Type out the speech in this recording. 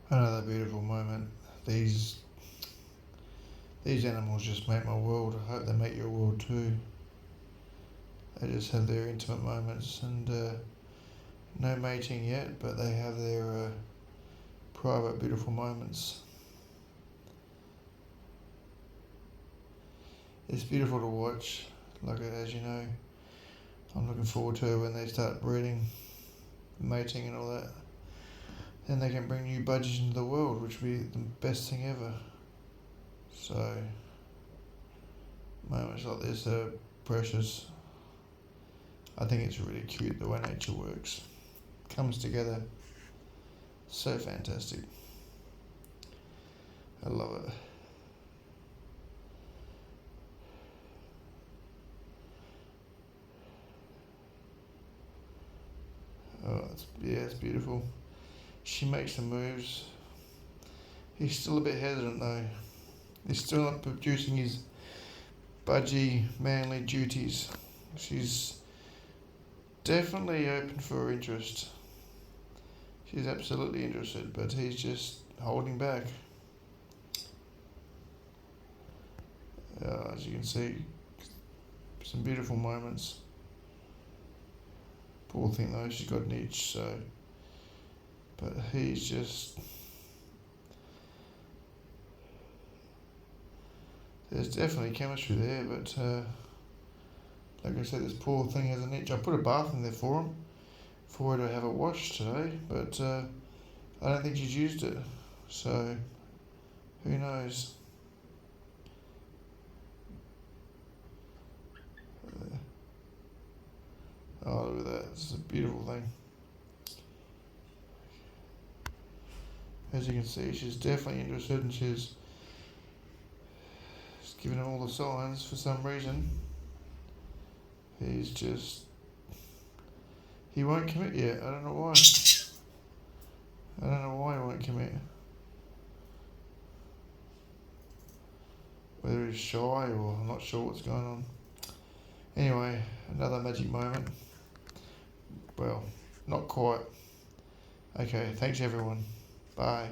Another beautiful moment. These animals just make my world. I hope they make your world too. They just have their intimate moments, and no mating yet, but they have their private, beautiful moments. It's beautiful to watch. Like, as you know, I'm looking forward to when they start breeding, mating, and all that. Then they can bring new budgies into the world, which would be the best thing ever. So, moments like this are precious. I think it's really cute the way nature works. Comes together. So fantastic. I love it. Oh, it's beautiful. She makes the moves. He's still a bit hesitant though. He's still not producing his budgie manly duties. She's definitely open for her interest. She's absolutely interested, but he's just holding back. As you can see, some beautiful moments. Poor thing though, she's got an itch, so. But he's just. There's definitely chemistry there, but like I said, this poor thing has an itch. I put a bath in there for her to have it washed today, but I don't think she's used it, so who knows. Oh, look at that, it's a beautiful thing. As you can see, she's definitely interested, and she's giving him all the signs for some reason. He won't commit yet. I don't know why. I don't know why he won't commit. Whether he's shy or I'm not sure what's going on. Anyway, another magic moment. Well, not quite. Okay, thanks everyone. Bye.